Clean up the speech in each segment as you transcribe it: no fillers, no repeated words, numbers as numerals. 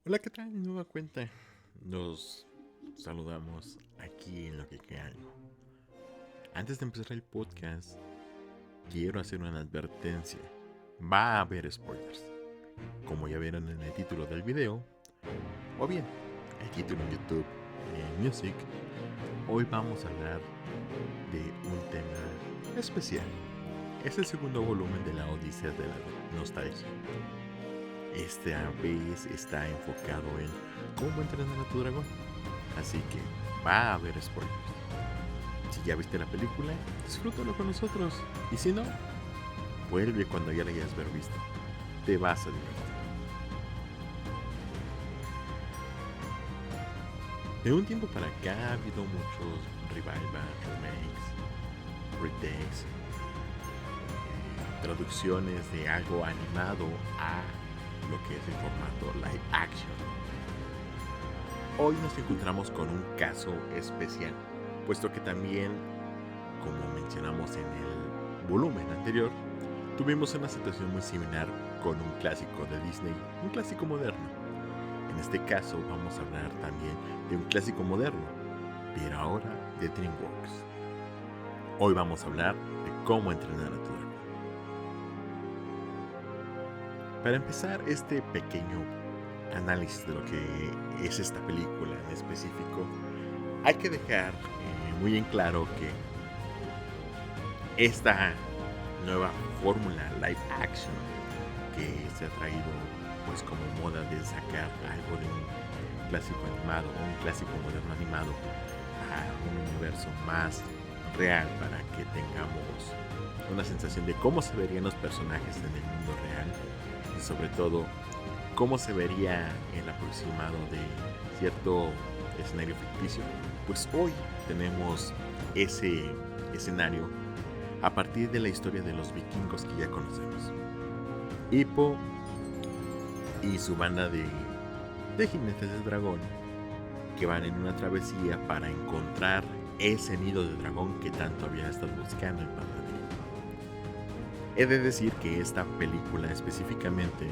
Hola, ¿qué tal? Nueva cuenta. Nos saludamos aquí en Lo que queda algo. Antes de empezar el podcast, quiero hacer una advertencia. Va a haber spoilers. Como ya vieron en el título del video, o bien el título en YouTube en Music, hoy vamos a hablar de un tema especial. Es el segundo volumen de la Odisea de la Nostalgia. Esta vez está enfocado en cómo entrenar a tu dragón. Así que va a haber spoilers. Si ya viste la película, disfrútalo con nosotros. Y si no, vuelve cuando ya la hayas visto. Te vas a divertir. De un tiempo para acá ha habido muchos revivals, remakes, retakes, traducciones de algo animado a lo que es el formato live action. Hoy nos encontramos con un caso especial, puesto que también, como mencionamos en el volumen anterior, tuvimos una situación muy similar con un clásico de Disney, un clásico moderno. En este caso vamos a hablar también de un clásico moderno, pero ahora de DreamWorks. Hoy vamos a hablar de cómo entrenar a tu dragón. Para empezar este pequeño análisis de lo que es esta película en específico, hay que dejar muy en claro que esta nueva fórmula live action que se ha traído pues como moda de sacar algo de un clásico animado o un clásico moderno animado a un universo más real para que tengamos una sensación de cómo se verían los personajes en el mundo real y sobre todo cómo se vería el aproximado de cierto escenario ficticio. Pues hoy tenemos ese escenario a partir de la historia de los vikingos que ya conocemos. Hippo y su banda de jinetes de dragón que van en una travesía para encontrar ese nido de dragón que tanto había estado buscando el padre. He de decir que esta película específicamente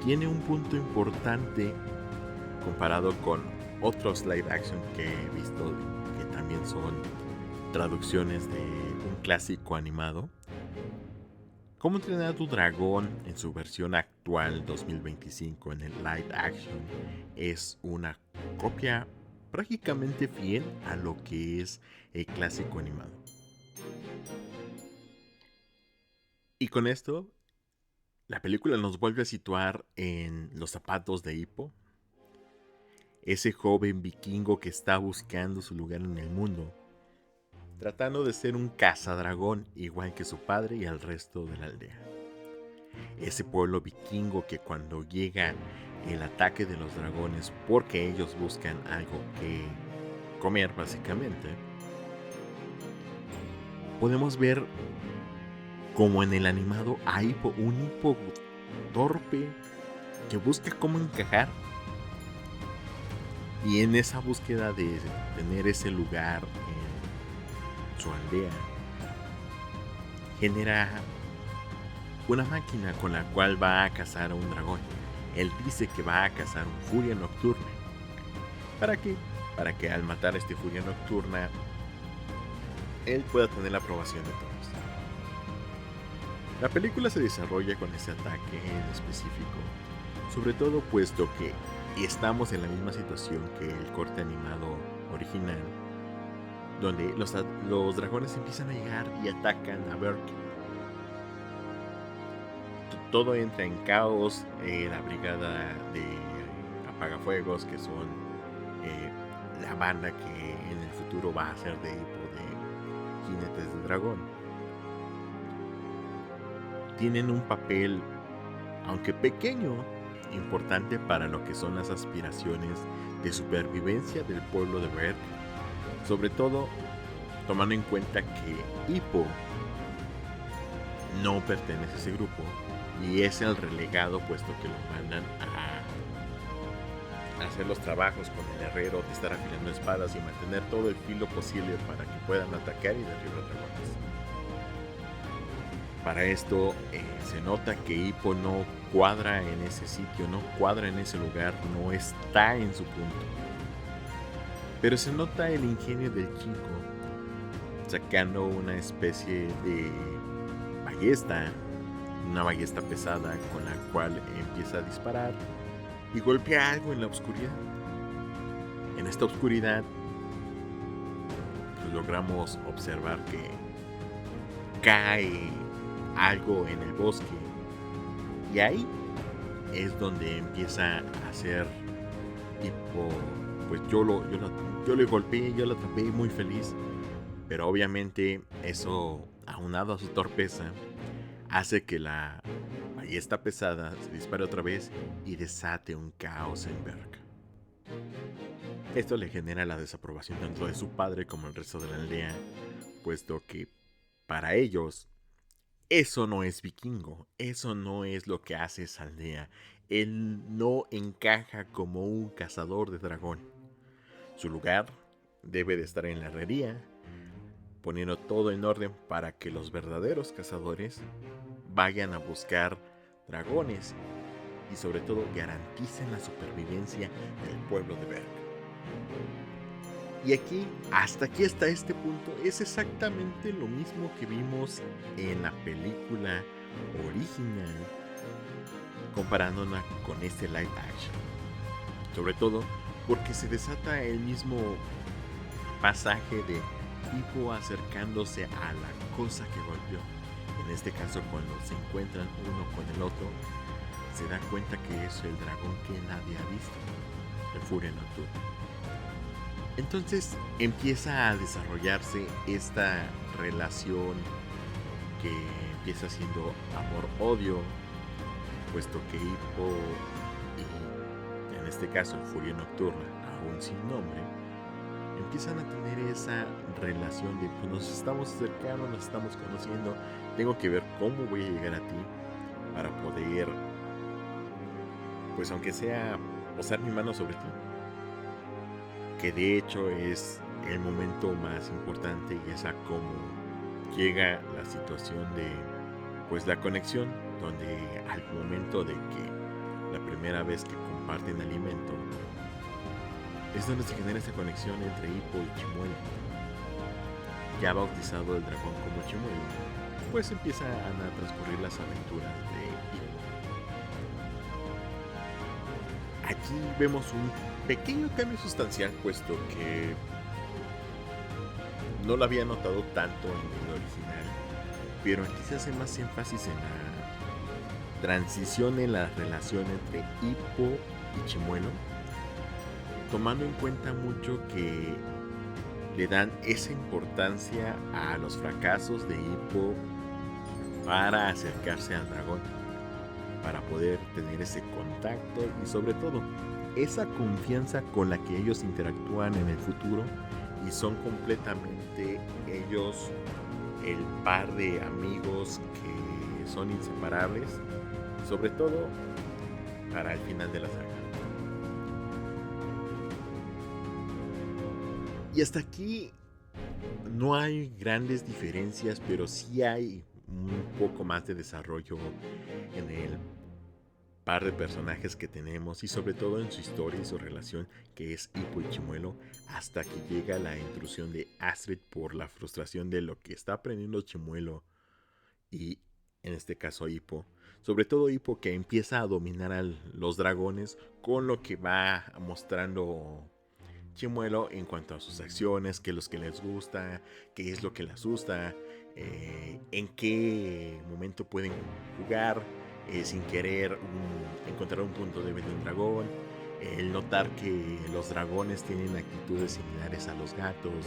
tiene un punto importante comparado con otros live action que he visto que también son traducciones de un clásico animado. Cómo entrenar a tu dragón en su versión actual 2025 en el live action es una copia prácticamente fiel a lo que es el clásico animado. Y con esto, la película nos vuelve a situar en los zapatos de Hippo, ese joven vikingo que está buscando su lugar en el mundo, tratando de ser un cazadragón igual que su padre y el resto de la aldea. Ese pueblo vikingo que cuando llega el ataque de los dragones, porque ellos buscan algo que comer básicamente, podemos ver como en el animado hay un hipo torpe que busca cómo encajar, y en esa búsqueda de tener ese lugar en su aldea genera una máquina con la cual va a cazar a un dragón. Él dice que va a cazar un furia nocturna. ¿Para qué? Para que al matar a este furia nocturna él pueda tener la aprobación de todos. La película se desarrolla con ese ataque en específico, sobre todo puesto que estamos en la misma situación que el corte animado original, donde los dragones empiezan a llegar y atacan a Berk. Todo entra en caos. La brigada de apagafuegos, que son la banda que en el futuro va a ser de Hippo de jinetes de dragón, tienen un papel, aunque pequeño, importante para lo que son las aspiraciones de supervivencia del pueblo de Berk, sobre todo tomando en cuenta que Hippo no pertenece a ese grupo y es el relegado, puesto que lo mandan a hacer los trabajos con el herrero, de estar afilando espadas y mantener todo el filo posible para que puedan atacar y derribar dragones. Para esto se nota que Hippo no cuadra en ese sitio, no cuadra en ese lugar, no está en su punto. Pero se nota el ingenio del chico sacando una especie de ballesta, una ballesta pesada con la cual empieza a disparar y golpea algo en la oscuridad. En esta oscuridad pues, logramos observar que cae algo en el bosque y ahí es donde empieza a hacer tipo, pues yo le golpeé, yo lo atrapé muy feliz, pero obviamente eso, aunado a su torpeza, hace que la ballesta pesada se dispare otra vez y desate un caos en Berk. Esto le genera la desaprobación tanto de su padre como el resto de la aldea, puesto que para ellos eso no es vikingo, eso no es lo que hace esa aldea. Él no encaja como un cazador de dragón. Su lugar debe de estar en la herrería, poniendo todo en orden para que los verdaderos cazadores vayan a buscar dragones y sobre todo garanticen la supervivencia del pueblo de Berk. Y aquí, hasta este punto, es exactamente lo mismo que vimos en la película original, comparándola con este live action. Sobre todo porque se desata el mismo pasaje de Hippo acercándose a la cosa que golpeó. En este caso, cuando se encuentran uno con el otro, se da cuenta que es el dragón que nadie ha visto, el Furia Nocturna. Entonces empieza a desarrollarse esta relación que empieza siendo amor-odio, puesto que Hippo y en este caso el Furia Nocturna, aún sin nombre, empiezan a tener esa relación de pues nos estamos acercando, nos estamos conociendo, tengo que ver cómo voy a llegar a ti para poder, pues aunque sea posar mi mano sobre ti, que de hecho es el momento más importante y es a cómo llega la situación de pues la conexión, donde al momento de que la primera vez que comparten alimento es donde se genera esa conexión entre Hippo y Chimuelo. Ya bautizado el dragón como Chimuelo, pues empiezan a transcurrir las aventuras de Hippo. Aquí vemos un pequeño cambio sustancial, puesto que no lo había notado tanto en el original, pero aquí se hace más énfasis en la transición en la relación entre Hippo y Chimuelo, tomando en cuenta mucho que le dan esa importancia a los fracasos de Hippo para acercarse al dragón, para poder tener ese contacto y sobre todo esa confianza con la que ellos interactúan en el futuro y son completamente ellos el par de amigos que son inseparables, sobre todo para el final de la saga. Y hasta aquí no hay grandes diferencias, pero sí hay un poco más de desarrollo en el par de personajes que tenemos y sobre todo en su historia y su relación, que es Hippo y Chimuelo, hasta que llega la intrusión de Astrid por la frustración de lo que está aprendiendo Chimuelo y en este caso Hippo, sobre todo Hippo, que empieza a dominar a los dragones con lo que va mostrando Chimuelo en cuanto a sus acciones, qué es lo que les gusta, qué es lo que les asusta, en qué momento pueden jugar sin querer encontrar un punto débil de un dragón, el notar que los dragones tienen actitudes similares a los gatos.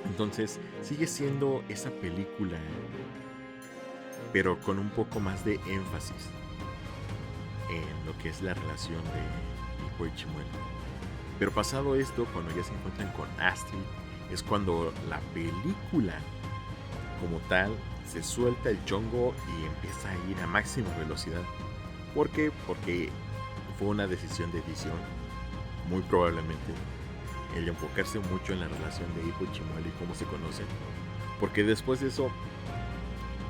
Entonces sigue siendo esa película, pero con un poco más de énfasis en lo que es la relación de Hippo y Chimuelo. Pero pasado esto, cuando ya se encuentran con Astrid, es cuando la película como tal se suelta el chongo y empieza a ir a máxima velocidad. ¿Por qué? Porque fue una decisión de edición, muy probablemente, el enfocarse mucho en la relación de Hippo y Chimuelo y cómo se conocen. Porque después de eso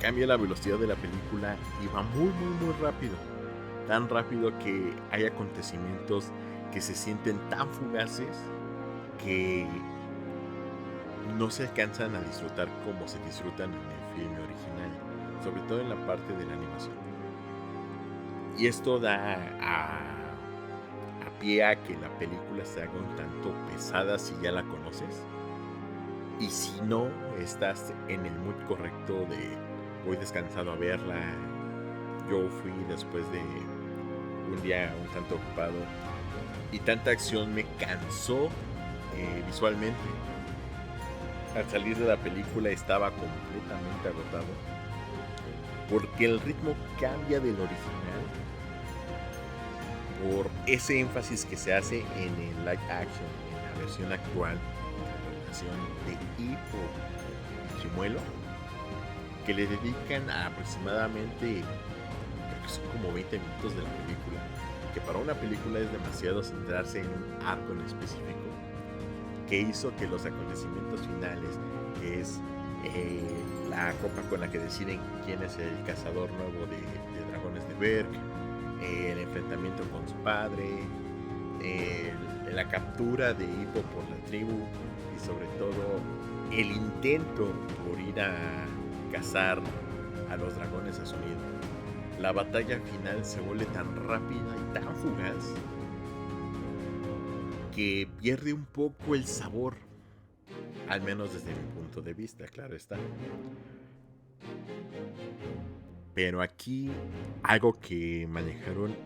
cambia la velocidad de la película y va muy, muy, muy rápido. Tan rápido que hay acontecimientos que se sienten tan fugaces que no se alcanzan a disfrutar como se disfrutan en el filme original, sobre todo en la parte de la animación. Y esto da a pie a que la película se haga un tanto pesada si ya la conoces. Y si no estás en el mood correcto de voy descansado a verla, yo fui después de un día un tanto ocupado y tanta acción me cansó visualmente. Al salir de la película estaba completamente agotado porque el ritmo cambia del original por ese énfasis que se hace en el live action, en la versión actual, la relación de Hippo y Chimuelo, que le dedican aproximadamente, creo que son como 20 minutos de la película, que para una película es demasiado centrarse en un arco en específico, que hizo que los acontecimientos finales, que es la copa con la que deciden quién es el cazador nuevo de dragones de Berk, el enfrentamiento con su padre, la captura de Hippo por la tribu y sobre todo el intento por ir a cazar a los dragones a su nido. La batalla final se vuelve tan rápida y tan fugaz que pierde un poco el sabor, al menos desde mi punto de vista, claro está. Pero aquí algo que manejaron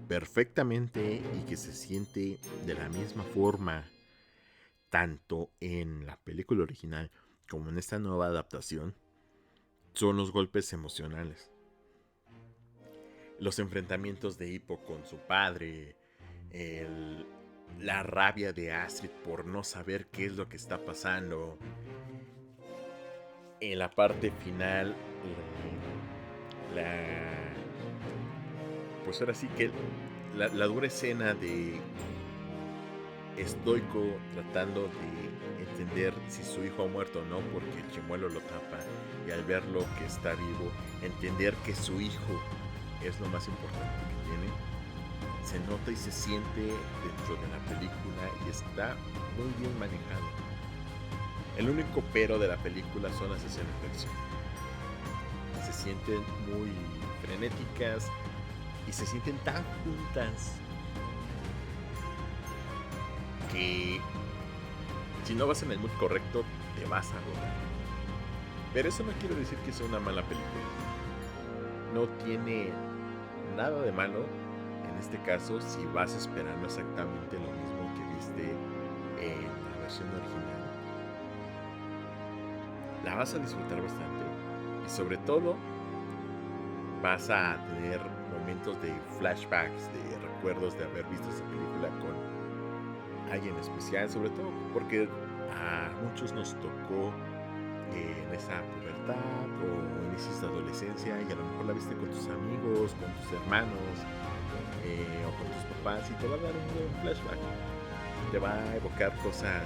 perfectamente y que se siente de la misma forma tanto en la película original como en esta nueva adaptación son los golpes emocionales. Los enfrentamientos de Hippo con su padre, la rabia de Astrid por no saber qué es lo que está pasando. En la parte final, pues ahora sí que la dura escena de Stoico tratando de entender si su hijo ha muerto o no porque el chimuelo lo tapa, y al verlo que está vivo, entender que su hijo es lo más importante que tiene, se nota y se siente dentro de la película y está muy bien manejado. El único pero de la película son las escenas de acción. Se sienten muy frenéticas y se sienten tan juntas que si no vas en el mood correcto te vas a agotar. Pero eso no quiere decir que sea una mala película. No tiene nada de malo en este caso si vas esperando exactamente lo mismo que viste en la versión original. La vas a disfrutar bastante y sobre todo vas a tener momentos de flashbacks, de recuerdos de haber visto esa película con alguien especial, sobre todo porque a muchos nos tocó en esa pubertad o inicios de adolescencia y a lo mejor la viste con tus amigos, con tus hermanos o con tus papás y te va a dar un buen flashback, te va a evocar cosas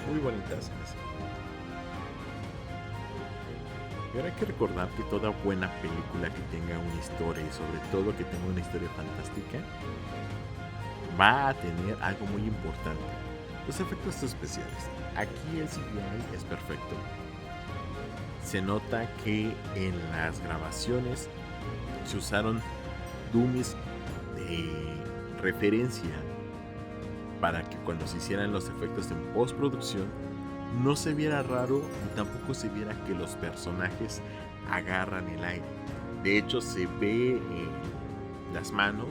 muy bonitas en ese momento. Y ahora hay que recordar que toda buena película que tenga una historia y sobre todo que tenga una historia fantástica va a tener algo muy importante: los efectos especiales. Aquí el CGI es perfecto. Se nota que en las grabaciones se usaron dummies de referencia para que cuando se hicieran los efectos en postproducción no se viera raro y tampoco se viera que los personajes agarran el aire. De hecho, se ve en las manos,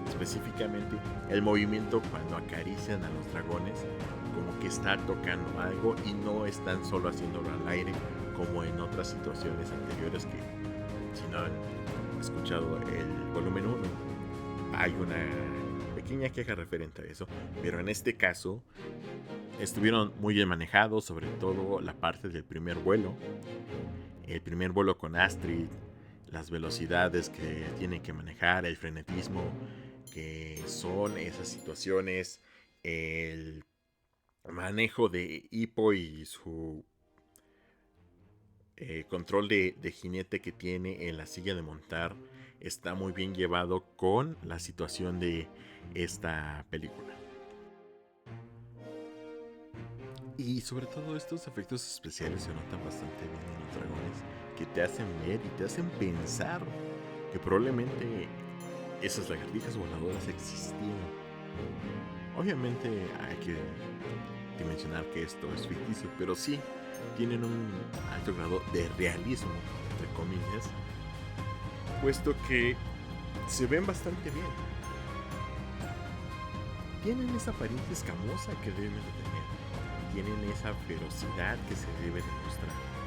específicamente el movimiento cuando acarician a los dragones, como que está tocando algo y no están solo haciéndolo al aire como en otras situaciones anteriores que, si no han escuchado el volumen 1, hay una pequeña queja referente a eso, pero en este caso estuvieron muy bien manejados, sobre todo la parte del primer vuelo, el primer vuelo con Astrid, las velocidades que tiene que manejar, el frenetismo que son esas situaciones, el manejo de Hippo y su control de jinete que tiene en la silla de montar está muy bien llevado con la situación de esta película. Y sobre todo estos efectos especiales se notan bastante bien en los dragones, que te hacen ver y te hacen pensar que probablemente esas lagartijas voladoras existían. Obviamente hay que mencionar que esto es ficticio, pero sí tienen un alto grado de realismo, entre comillas, puesto que se ven bastante bien. Tienen esa apariencia escamosa que deben de tener. Tienen esa ferocidad que se debe demostrar.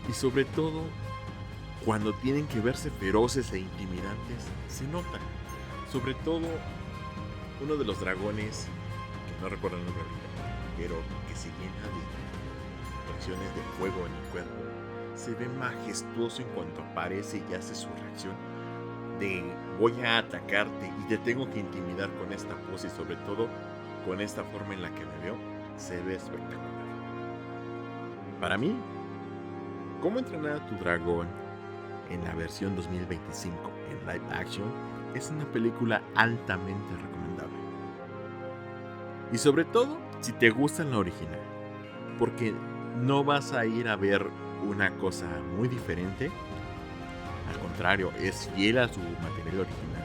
Y sobre todo, cuando tienen que verse feroces e intimidantes, se nota. Sobre todo, uno de los dragones, que no recuerdo el nombre ahorita, pero que se llena de reacciones de fuego en el cuerpo, se ve majestuoso en cuanto aparece y hace su reacción de voy a atacarte y te tengo que intimidar con esta pose y sobre todo con esta forma en la que me veo, se ve espectacular. Para mí, ¿Cómo entrenar a tu dragón en la versión 2025 en live action? Es una película altamente recomendable. Y sobre todo, si te gusta la original, porque no vas a ir a ver una cosa muy diferente. Al contrario, es fiel a su material original.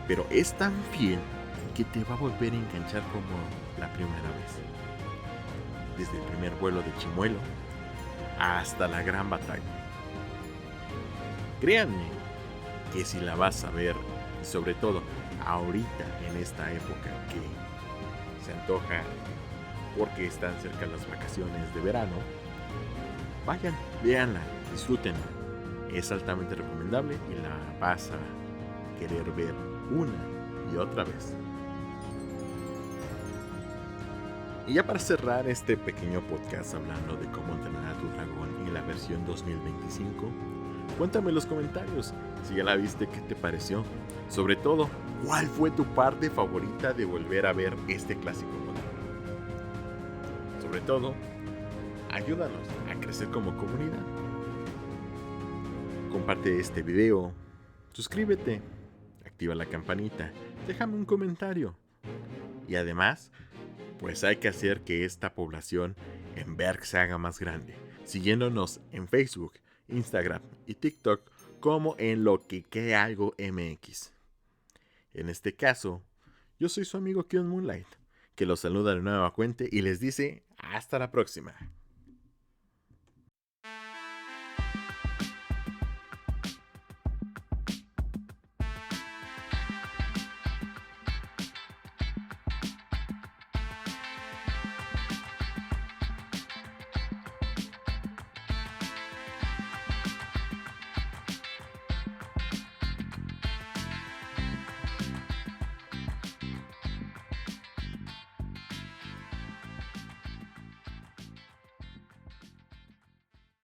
Pero es tan fiel que te va a volver a enganchar como la primera vez. Desde el primer vuelo de Chimuelo hasta la gran batalla. Créanme que si la vas a ver, y sobre todo ahorita en esta época que se antoja porque están cerca las vacaciones de verano, vayan, véanla, disfrútenla. Es altamente recomendable y la vas a querer ver una y otra vez. Y ya para cerrar este pequeño podcast hablando de cómo entrenar a tu dragón en la versión 2025, cuéntame en los comentarios si ya la viste, qué te pareció. Sobre todo, ¿cuál fue tu parte favorita de volver a ver este clásico moderno? Sobre todo, ayúdanos a crecer como comunidad. Comparte este video, suscríbete, activa la campanita, déjame un comentario. Y además, pues hay que hacer que esta población en Berg se haga más grande, siguiéndonos en Facebook, Instagram y TikTok como en Lo que cree algo MX. En este caso, yo soy su amigo Kion Moonlight, que los saluda de nueva cuenta y les dice hasta la próxima.